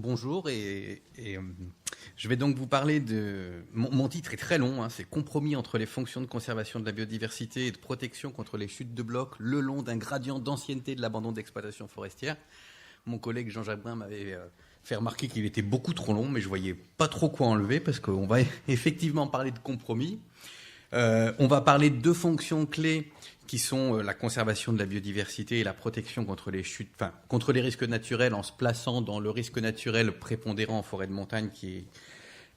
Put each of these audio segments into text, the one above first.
Bonjour je vais donc vous parler de... Mon titre est très long, c'est Compromis entre les fonctions de conservation de la biodiversité et de protection contre les chutes de blocs le long d'un gradient d'ancienneté de l'abandon d'exploitation forestière. Mon collègue Jean-Jacques Brun m'avait fait remarquer qu'il était beaucoup trop long, mais je voyais pas trop quoi enlever parce qu'on va effectivement parler de compromis. On va parler de deux fonctions clés qui sont la conservation de la biodiversité et la protection contre les chutes, contre les risques naturels en se plaçant dans le risque naturel prépondérant en forêt de montagne qui est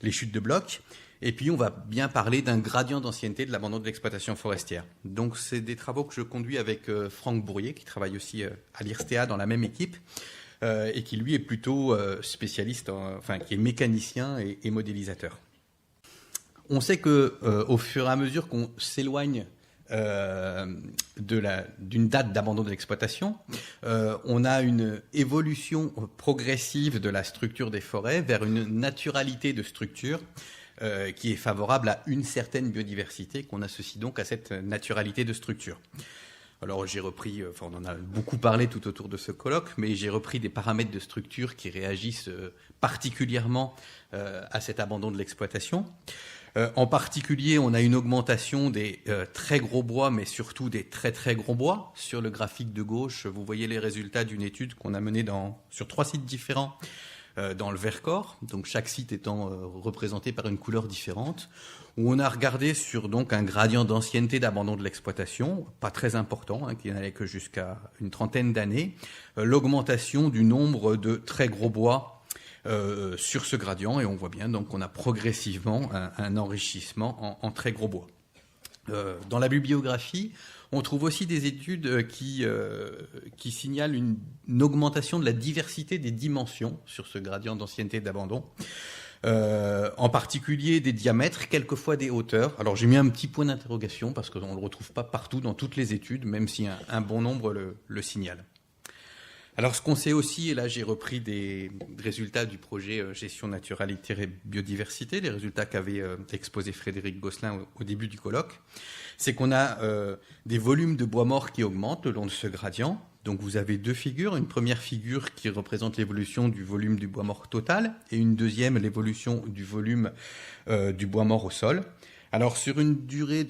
les chutes de blocs. Et puis on va bien parler d'un gradient d'ancienneté de l'abandon de l'exploitation forestière. Donc c'est des travaux que je conduis avec Franck Bourrier qui travaille aussi à l'IRSTEA dans la même équipe et qui lui est plutôt spécialiste, qui est mécanicien et modélisateur. On sait que au fur et à mesure qu'on s'éloigne d'une date d'abandon de l'exploitation, on a une évolution progressive de la structure des forêts vers une naturalité de structure qui est favorable à une certaine biodiversité qu'on associe donc à cette naturalité de structure. Alors j'ai repris, on en a beaucoup parlé tout autour de ce colloque, mais j'ai repris des paramètres de structure qui réagissent particulièrement à cet abandon de l'exploitation. En particulier, on a une augmentation des très gros bois, mais surtout des très très gros bois. Sur le graphique de gauche, vous voyez les résultats d'une étude qu'on a menée sur 3 sites différents dans le Vercors, donc chaque site étant représenté par une couleur différente, où on a regardé sur donc un gradient d'ancienneté d'abandon de l'exploitation, pas très important, qui n'allait que jusqu'à une trentaine d'années, l'augmentation du nombre de très gros bois sur ce gradient, et on voit bien donc qu'on a progressivement un enrichissement en très gros bois. Dans la bibliographie, on trouve aussi des études qui signalent une augmentation de la diversité des dimensions sur ce gradient d'ancienneté d'abandon, en particulier des diamètres, quelquefois des hauteurs. Alors j'ai mis un petit point d'interrogation parce qu'on ne le retrouve pas partout dans toutes les études, même si un bon nombre le signale. Alors ce qu'on sait aussi, et là j'ai repris des résultats du projet Gestion Naturalité et Biodiversité, les résultats qu'avait exposé Frédéric Gosselin au début du colloque, c'est qu'on a des volumes de bois mort qui augmentent le long de ce gradient. Donc vous avez deux figures, une première figure qui représente l'évolution du volume du bois mort total et une deuxième l'évolution du volume du bois mort au sol. Alors sur une durée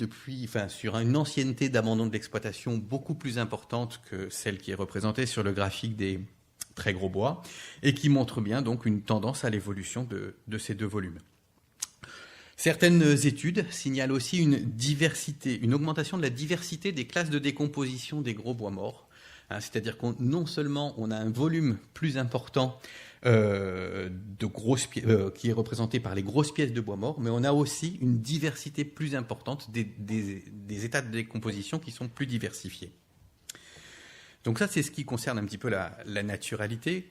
sur une ancienneté d'abandon de l'exploitation beaucoup plus importante que celle qui est représentée sur le graphique des très gros bois et qui montre bien donc une tendance à l'évolution de ces deux volumes. Certaines études signalent aussi une augmentation de la diversité des classes de décomposition des gros bois morts. C'est-à-dire qu'on non seulement on a un volume plus important qui est représenté par les grosses pièces de bois mort, mais on a aussi une diversité plus importante des états de décomposition qui sont plus diversifiés. Donc ça, c'est ce qui concerne un petit peu la naturalité.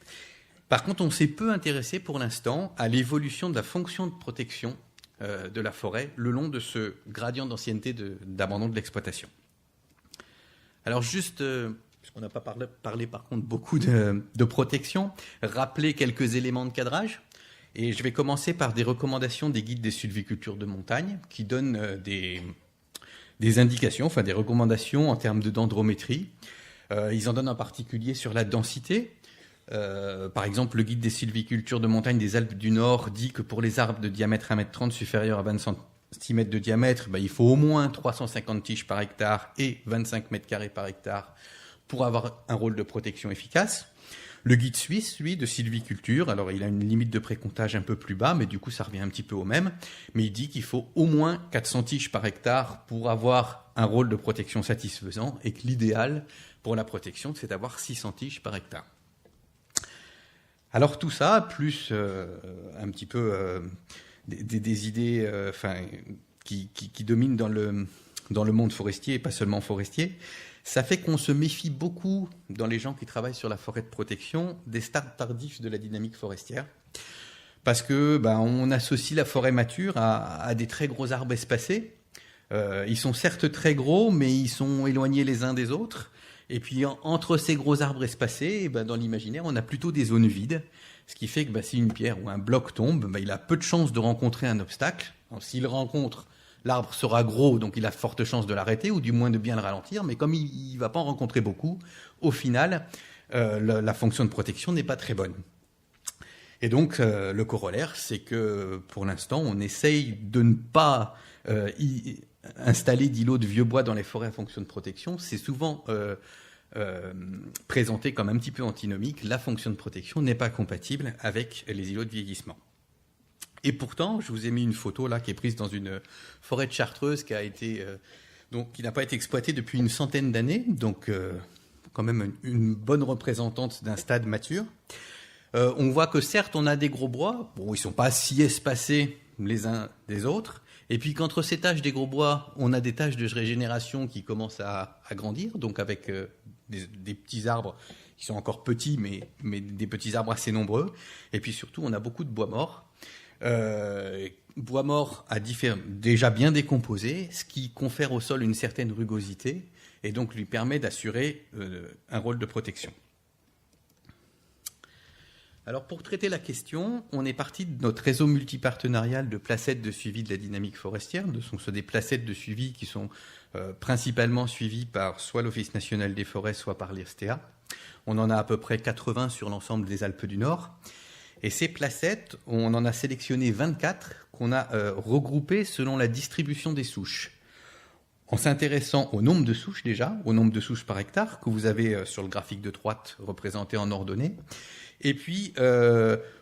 Par contre, on s'est peu intéressé pour l'instant à l'évolution de la fonction de protection de la forêt le long de ce gradient d'ancienneté d'abandon de l'exploitation. Alors juste... puisqu'on n'a pas parlé par contre beaucoup de protection, rappeler quelques éléments de cadrage. Et je vais commencer par des recommandations des guides des sylvicultures de montagne qui donnent des indications, des recommandations en termes de dendrométrie. Ils en donnent en particulier sur la densité. Par exemple, le guide des sylvicultures de montagne des Alpes du Nord dit que pour les arbres de diamètre 1,30 m supérieur à 20 cm de diamètre, il faut au moins 350 tiges par hectare et 25 m² par hectare pour avoir un rôle de protection efficace. Le guide suisse, lui, de sylviculture, alors il a une limite de précomptage un peu plus bas, mais du coup ça revient un petit peu au même, mais il dit qu'il faut au moins 400 tiges par hectare pour avoir un rôle de protection satisfaisant, et que l'idéal pour la protection, c'est d'avoir 600 tiges par hectare. Alors tout ça, plus un petit peu des idées qui dominent dans le monde forestier, et pas seulement forestier, ça fait qu'on se méfie beaucoup, dans les gens qui travaillent sur la forêt de protection, des stades tardifs de la dynamique forestière. Parce que on associe la forêt mature à des très gros arbres espacés. Ils sont certes très gros, mais ils sont éloignés les uns des autres. Et puis entre ces gros arbres espacés, dans l'imaginaire, on a plutôt des zones vides. Ce qui fait que si une pierre ou un bloc tombe, il a peu de chances de rencontrer un obstacle. Alors, s'il rencontre, l'arbre sera gros, donc il a forte chance de l'arrêter, ou du moins de bien le ralentir, mais comme il ne va pas en rencontrer beaucoup, au final, la fonction de protection n'est pas très bonne. Et donc, le corollaire, c'est que pour l'instant, on essaye de ne pas installer d'îlots de vieux bois dans les forêts à fonction de protection. C'est souvent présenté comme un petit peu antinomique. La fonction de protection n'est pas compatible avec les îlots de vieillissement. Et pourtant, je vous ai mis une photo là qui est prise dans une forêt de Chartreuse qui a été donc qui n'a pas été exploitée depuis une centaine d'années, donc quand même une bonne représentante d'un stade mature. On voit que certes, on a des gros bois, bon, ils sont pas si espacés les uns des autres, et puis qu'entre ces taches des gros bois, on a des taches de régénération qui commencent à grandir, donc avec des petits arbres qui sont encore petits, mais des petits arbres assez nombreux, et puis surtout, on a beaucoup de bois morts. Bois mort déjà bien décomposé, ce qui confère au sol une certaine rugosité, et donc lui permet d'assurer un rôle de protection. Alors pour traiter la question, on est parti de notre réseau multipartenarial de placettes de suivi de la dynamique forestière. Ce sont des placettes de suivi qui sont principalement suivies par soit l'Office national des forêts, soit par l'IRSTEA. On en a à peu près 80 sur l'ensemble des Alpes du Nord. Et ces placettes, on en a sélectionné 24 qu'on a regroupées selon la distribution des souches. En s'intéressant au nombre de souches déjà, au nombre de souches par hectare, que vous avez sur le graphique de droite représenté en ordonnée. Et puis,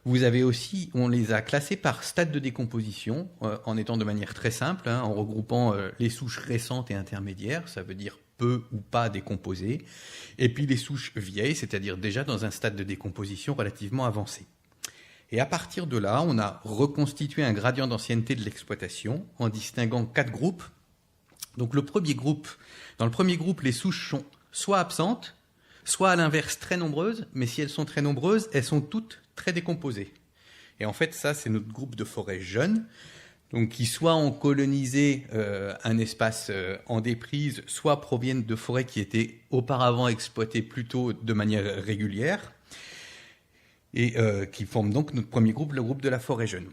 vous avez aussi, on les a classés par stade de décomposition, en étant de manière très simple, en regroupant les souches récentes et intermédiaires, ça veut dire peu ou pas décomposées, et puis les souches vieilles, c'est-à-dire déjà dans un stade de décomposition relativement avancé. Et à partir de là, on a reconstitué un gradient d'ancienneté de l'exploitation en distinguant 4 groupes. Donc dans le premier groupe, les souches sont soit absentes, soit à l'inverse très nombreuses, mais si elles sont très nombreuses, elles sont toutes très décomposées. Et en fait, ça, c'est notre groupe de forêts jeunes, donc qui soit ont colonisé un espace en déprise, soit proviennent de forêts qui étaient auparavant exploitées plutôt de manière régulière, et qui forment donc notre premier groupe, le groupe de la forêt jeune.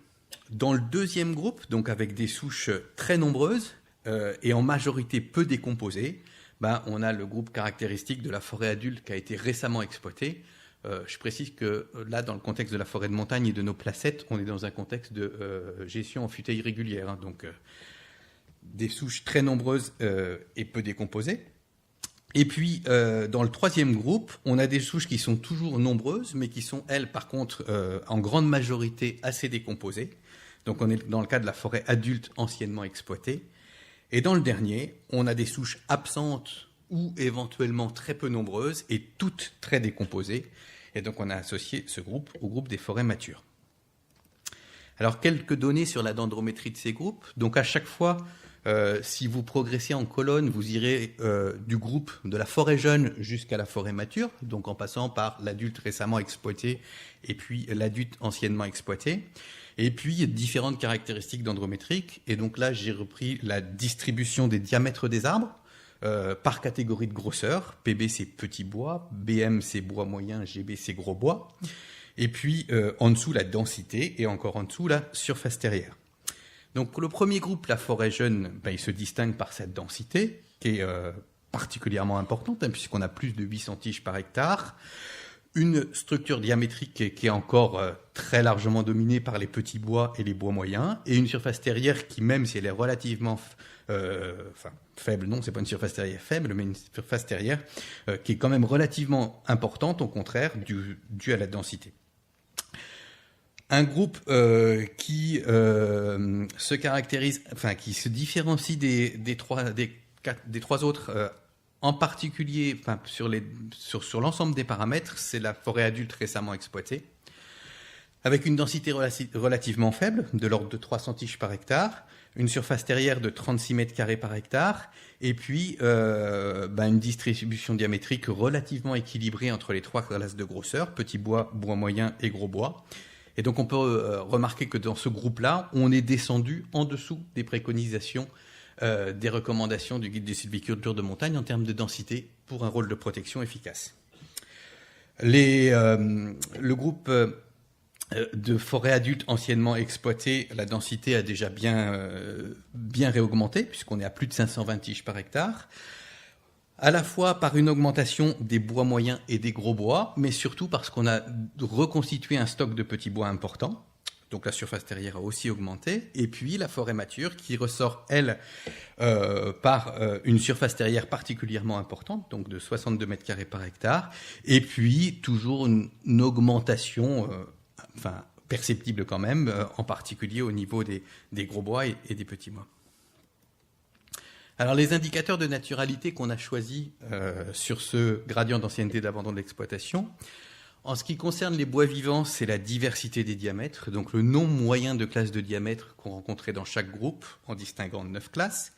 Dans le deuxième groupe, donc avec des souches très nombreuses et en majorité peu décomposées, on a le groupe caractéristique de la forêt adulte qui a été récemment exploité. Je précise que là, dans le contexte de la forêt de montagne et de nos placettes, on est dans un contexte de gestion en futaie irrégulière, donc des souches très nombreuses et peu décomposées. Et puis, dans le troisième groupe, on a des souches qui sont toujours nombreuses, mais qui sont, elles, par contre, en grande majorité assez décomposées. Donc, on est dans le cas de la forêt adulte anciennement exploitée. Et dans le dernier, on a des souches absentes ou éventuellement très peu nombreuses et toutes très décomposées. Et donc, on a associé ce groupe au groupe des forêts matures. Alors, quelques données sur la dendrométrie de ces groupes. Donc, à chaque fois, si vous progressez en colonne, vous irez du groupe de la forêt jeune jusqu'à la forêt mature, donc en passant par l'adulte récemment exploité et puis l'adulte anciennement exploité. Et puis, différentes caractéristiques dendrométriques. Et donc là, j'ai repris la distribution des diamètres des arbres par catégorie de grosseur. PB, c'est petit bois. BM, c'est bois moyen. GB, c'est gros bois. Et puis, en dessous, la densité. Et encore en dessous, la surface terrière. Donc, pour le premier groupe, la forêt jeune, il se distingue par cette densité, qui est particulièrement importante, puisqu'on a plus de 800 tiges par hectare. Une structure diamétrique qui est encore très largement dominée par les petits bois et les bois moyens, et une surface terrière qui, même si elle est relativement faible, non, c'est pas une surface terrière faible, mais une surface terrière qui est quand même relativement importante, au contraire, due à la densité. Un groupe qui se caractérise, qui se différencie des trois autres. En particulier, sur l'ensemble des paramètres, c'est la forêt adulte récemment exploitée, avec une densité relativement faible, de l'ordre de 300 tiges par hectare, une surface terrière de 36 mètres carrés par hectare, et puis une distribution diamétrique relativement équilibrée entre les 3 classes de grosseur, petit bois, bois moyen et gros bois. Et donc on peut remarquer que dans ce groupe-là, on est descendu en dessous des préconisations des recommandations du guide des sylvicultures de montagne en termes de densité pour un rôle de protection efficace. Le groupe de forêts adultes anciennement exploitées, la densité a déjà bien réaugmenté, puisqu'on est à plus de 520 tiges par hectare. à la fois par une augmentation des bois moyens et des gros bois, mais surtout parce qu'on a reconstitué un stock de petits bois importants. Donc la surface terrière a aussi augmenté. Et puis la forêt mature qui ressort, elle, par une surface terrière particulièrement importante, donc de 62 mètres carrés par hectare. Et puis toujours une augmentation perceptible quand même, en particulier au niveau des gros bois et des petits bois. Alors les indicateurs de naturalité qu'on a choisis sur ce gradient d'ancienneté d'abandon de l'exploitation, en ce qui concerne les bois vivants, c'est la diversité des diamètres, donc le nombre moyen de classes de diamètre qu'on rencontrait dans chaque groupe, en distinguant 9 classes,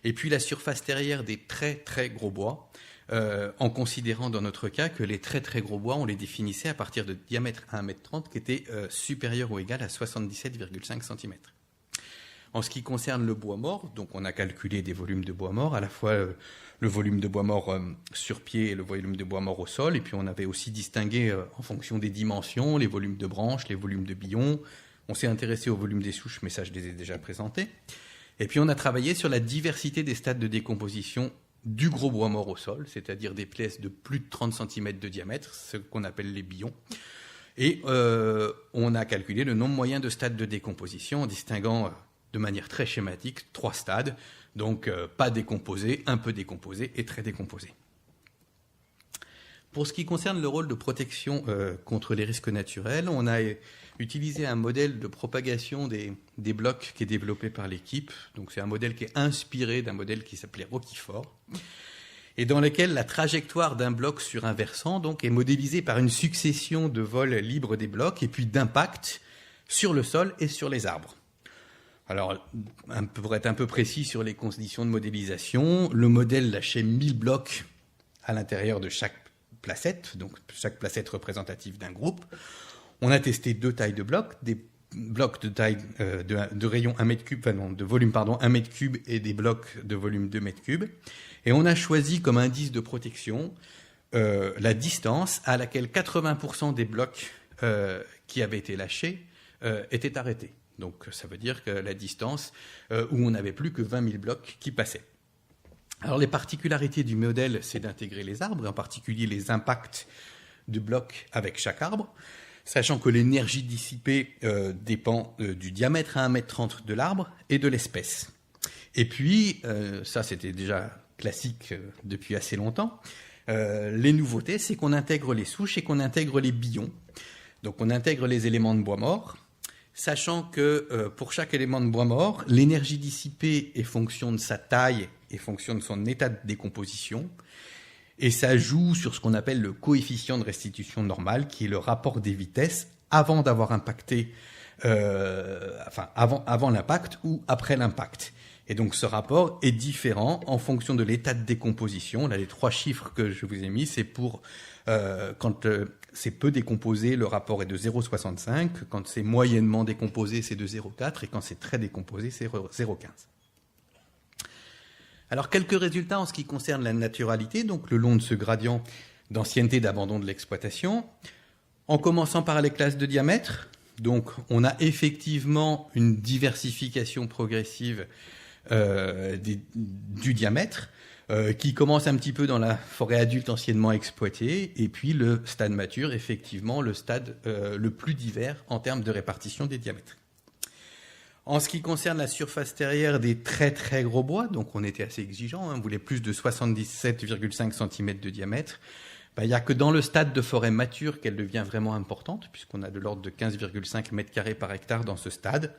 et puis la surface terrière des très très gros bois, en considérant dans notre cas que les très très gros bois, on les définissait à partir de diamètres à 1,30 m qui étaient supérieurs ou égal à 77,5 cm. En ce qui concerne le bois mort, donc on a calculé des volumes de bois mort, à la fois le volume de bois mort sur pied et le volume de bois mort au sol, et puis on avait aussi distingué en fonction des dimensions, les volumes de branches, les volumes de billons. On s'est intéressé au volume des souches, mais ça je les ai déjà présentés. Et puis on a travaillé sur la diversité des stades de décomposition du gros bois mort au sol, c'est-à-dire des pièces de plus de 30 cm de diamètre, ce qu'on appelle les billons. Et on a calculé le nombre moyen de stades de décomposition en distinguant de manière très schématique 3 stades, donc pas décomposé, un peu décomposé et très décomposé. Pour ce qui concerne le rôle de protection contre les risques naturels, on a utilisé un modèle de propagation des blocs qui est développé par l'équipe. Donc c'est un modèle qui est inspiré d'un modèle qui s'appelait Roquefort, et dans lequel la trajectoire d'un bloc sur un versant donc, est modélisée par une succession de vols libres des blocs et puis d'impacts sur le sol et sur les arbres. Alors, pour être un peu précis sur les conditions de modélisation, le modèle lâchait 1000 blocs à l'intérieur de chaque placette, donc chaque placette représentative d'un groupe. On a testé 2 tailles de blocs, des blocs de taille de rayon 1 mètre cube, de volume 1 mètre cube et des blocs de volume 2 mètres cubes. Et on a choisi comme indice de protection la distance à laquelle 80% des blocs qui avaient été lâchés étaient arrêtés. Donc ça veut dire que la distance où on n'avait plus que 20 000 blocs qui passaient. Alors les particularités du modèle, c'est d'intégrer les arbres, en particulier les impacts de blocs avec chaque arbre, sachant que l'énergie dissipée dépend du diamètre à 1,30 m de l'arbre et de l'espèce. Et puis, ça c'était déjà classique depuis assez longtemps, les nouveautés, c'est qu'on intègre les souches et qu'on intègre les billons. Donc on intègre les éléments de bois mort, sachant que pour chaque élément de bois mort, l'énergie dissipée est fonction de sa taille et fonction de son état de décomposition, et ça joue sur ce qu'on appelle le coefficient de restitution normale, qui est le rapport des vitesses avant d'avoir impacté, avant l'impact ou après l'impact. Et donc ce rapport est différent en fonction de l'état de décomposition. Là, les 3 chiffres que je vous ai mis, c'est pour quand c'est peu décomposé, le rapport est de 0,65. Quand c'est moyennement décomposé, c'est de 0,4. Et quand c'est très décomposé, c'est 0,15. Alors, quelques résultats en ce qui concerne la naturalité, donc le long de ce gradient d'ancienneté d'abandon de l'exploitation. En commençant par les classes de diamètre, donc on a effectivement une diversification progressive du diamètre, qui commence un petit peu dans la forêt adulte anciennement exploitée, et puis le stade mature, effectivement, le stade le plus divers en termes de répartition des diamètres. En ce qui concerne la surface terrière des très très gros bois, donc on était assez exigeant, on voulait plus de 77,5 cm de diamètre, il n'y a que dans le stade de forêt mature qu'elle devient vraiment importante, puisqu'on a de l'ordre de 15,5 m² par hectare dans ce stade.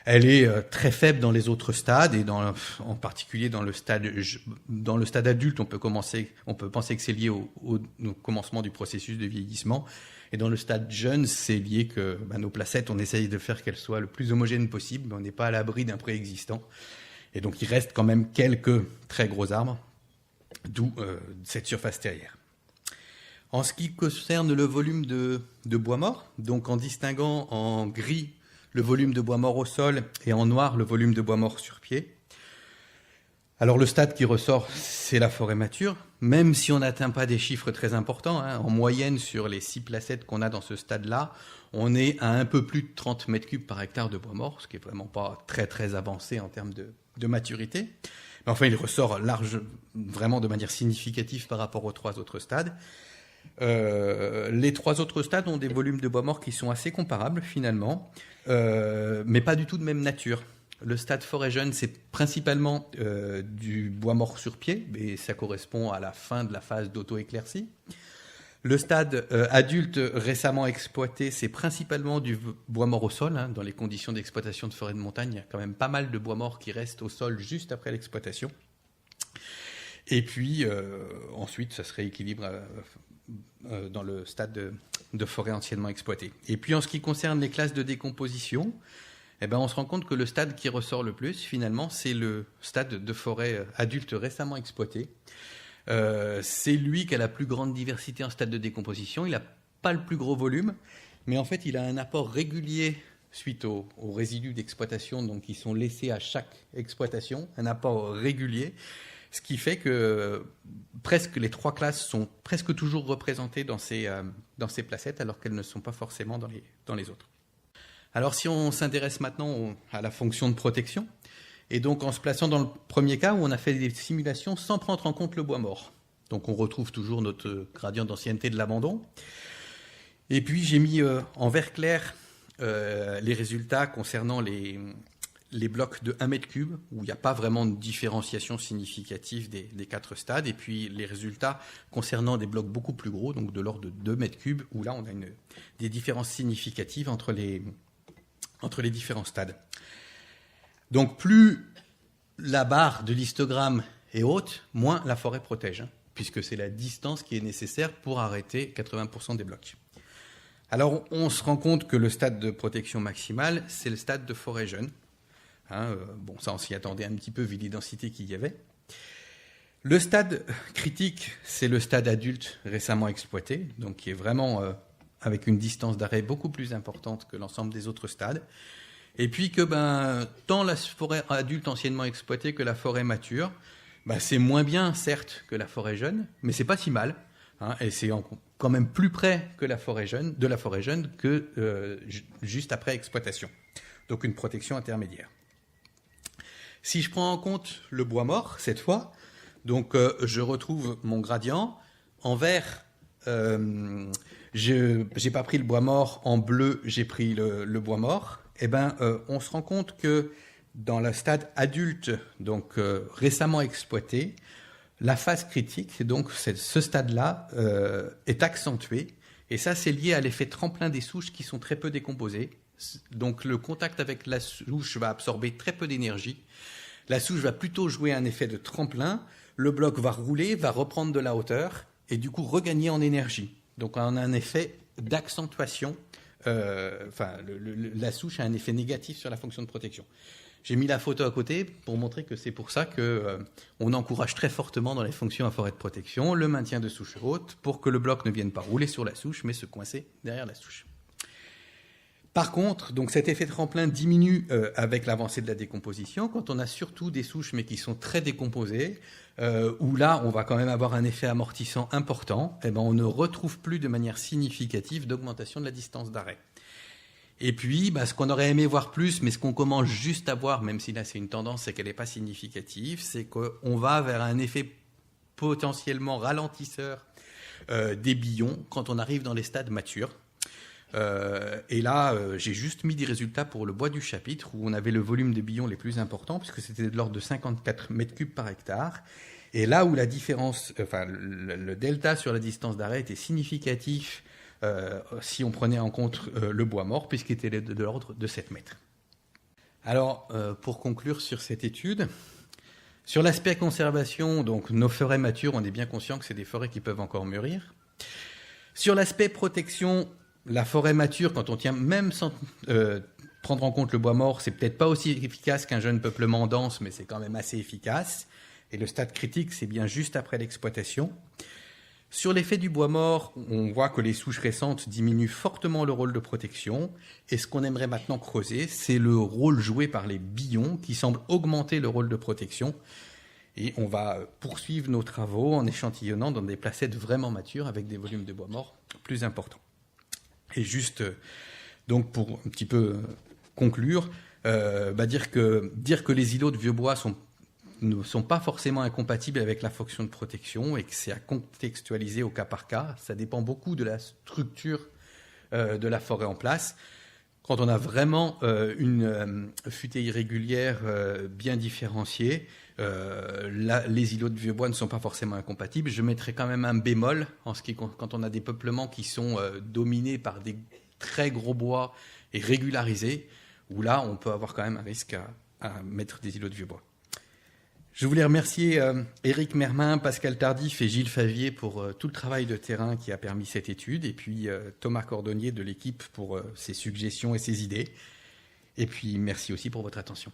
Elle est très faible dans les autres stades, et en particulier dans le stade adulte, on peut penser que c'est lié au commencement du processus de vieillissement. Et dans le stade jeune, c'est lié que nos placettes, on essaye de faire qu'elles soient le plus homogènes possible, mais on n'est pas à l'abri d'un préexistant. Et donc il reste quand même quelques très gros arbres, d'où cette surface terrière. En ce qui concerne le volume de bois mort, donc en distinguant en gris le volume de bois mort au sol et en noir le volume de bois mort sur pied. Alors le stade qui ressort, c'est la forêt mature, même si on n'atteint pas des chiffres très importants. En moyenne, sur les 6 placettes qu'on a dans ce stade-là, on est à un peu plus de 30 m³ par hectare de bois mort, ce qui est vraiment pas très très avancé en termes de maturité. Mais enfin, il ressort vraiment de manière significative par rapport aux 3 autres stades. Les 3 autres stades ont des volumes de bois mort qui sont assez comparables finalement, mais pas du tout de même nature. Le stade forêt jeune, c'est principalement du bois mort sur pied, et ça correspond à la fin de la phase d'auto-éclaircie. Le stade adulte récemment exploité, c'est principalement du bois mort au sol. Dans les conditions d'exploitation de forêt de montagne, il y a quand même pas mal de bois mort qui restent au sol juste après l'exploitation. Et puis ensuite, ça se rééquilibre dans le stade de forêt anciennement exploité. Et puis en ce qui concerne les classes de décomposition, on se rend compte que le stade qui ressort le plus, finalement, c'est le stade de forêt adulte récemment exploité. C'est lui qui a la plus grande diversité en stade de décomposition. Il n'a pas le plus gros volume, mais en fait, il a un apport régulier suite aux résidus d'exploitation donc, qui sont laissés à chaque exploitation, un apport régulier, ce qui fait que presque les 3 classes sont presque toujours représentées dans ces placettes, alors qu'elles ne sont pas forcément dans les autres. Alors si on s'intéresse maintenant à la fonction de protection, et donc en se plaçant dans le premier cas où on a fait des simulations sans prendre en compte le bois mort. Donc on retrouve toujours notre gradient d'ancienneté de l'abandon. Et puis j'ai mis en vert clair les résultats concernant les blocs de 1 mètre cube, où il n'y a pas vraiment de différenciation significative des 4 stades, et puis les résultats concernant des blocs beaucoup plus gros, donc de l'ordre de 2 mètres cubes, où là on a des différences significatives entre les différents stades. Donc plus la barre de l'histogramme est haute, moins la forêt protège, puisque c'est la distance qui est nécessaire pour arrêter 80% des blocs. Alors on se rend compte que le stade de protection maximale, c'est le stade de forêt jeune. Ça on s'y attendait un petit peu vu les densités qu'il y avait. Le stade critique, c'est le stade adulte récemment exploité, donc qui est vraiment avec une distance d'arrêt beaucoup plus importante que l'ensemble des autres stades. Et puis que tant la forêt adulte anciennement exploitée que la forêt mature, c'est moins bien certes que la forêt jeune, mais c'est pas si mal. Et c'est quand même plus près que de la forêt jeune que juste après exploitation. Donc une protection intermédiaire. Si je prends en compte le bois mort, cette fois, donc je retrouve mon gradient. En vert, j'ai pas pris le bois mort. En bleu, j'ai pris le bois mort. On se rend compte que dans le stade adulte, donc récemment exploité, la phase critique, donc ce stade-là, est accentué. Et ça, c'est lié à l'effet tremplin des souches qui sont très peu décomposées. Donc le contact avec la souche va absorber très peu d'énergie. La souche va plutôt jouer un effet de tremplin. Le bloc va rouler, va reprendre de la hauteur et du coup regagner en énergie. Donc on a un effet d'accentuation. La souche a un effet négatif sur la fonction de protection. J'ai mis la photo à côté pour montrer que c'est pour ça qu'on encourage très fortement dans les fonctions à forêt de protection le maintien de souches hautes pour que le bloc ne vienne pas rouler sur la souche mais se coincer derrière la souche. Par contre, donc cet effet tremplin diminue avec l'avancée de la décomposition quand on a surtout des souches mais qui sont très décomposées, où là on va quand même avoir un effet amortissant important, on ne retrouve plus de manière significative d'augmentation de la distance d'arrêt. Et puis, ce qu'on aurait aimé voir plus, mais ce qu'on commence juste à voir, même si là c'est une tendance, c'est qu'elle n'est pas significative, c'est qu'on va vers un effet potentiellement ralentisseur des billons quand on arrive dans les stades matures. Et là, j'ai juste mis des résultats pour le bois du chapitre, où on avait le volume des billons les plus importants, puisque c'était de l'ordre de 54 mètres cubes par hectare. Et là où la différence, le delta sur la distance d'arrêt était significatif, si on prenait en compte le bois mort, puisqu'il était de l'ordre de 7 mètres. Alors, pour conclure sur cette étude, sur l'aspect conservation, donc nos forêts matures, on est bien conscient que c'est des forêts qui peuvent encore mûrir. Sur l'aspect protection, la forêt mature, quand on tient même sans prendre en compte le bois mort, c'est peut-être pas aussi efficace qu'un jeune peuplement dense, mais c'est quand même assez efficace. Et le stade critique, c'est bien juste après l'exploitation. Sur l'effet du bois mort, on voit que les souches récentes diminuent fortement le rôle de protection. Et ce qu'on aimerait maintenant creuser, c'est le rôle joué par les billons qui semble augmenter le rôle de protection. Et on va poursuivre nos travaux en échantillonnant dans des placettes vraiment matures avec des volumes de bois mort plus importants. Et juste, donc pour un petit peu conclure, dire que les îlots de vieux bois sont ne sont pas forcément incompatibles avec la fonction de protection et que c'est à contextualiser au cas par cas. Ça dépend beaucoup de la structure de la forêt en place. Quand on a vraiment une futaie irrégulière bien différenciée, les îlots de vieux bois ne sont pas forcément incompatibles. Je mettrai quand même un bémol quand on a des peuplements qui sont dominés par des très gros bois et régularisés, où là, on peut avoir quand même un risque à mettre des îlots de vieux bois. Je voulais remercier Éric Mermin, Pascal Tardif et Gilles Favier pour tout le travail de terrain qui a permis cette étude, et puis Thomas Cordonnier de l'équipe pour ses suggestions et ses idées. Et puis merci aussi pour votre attention.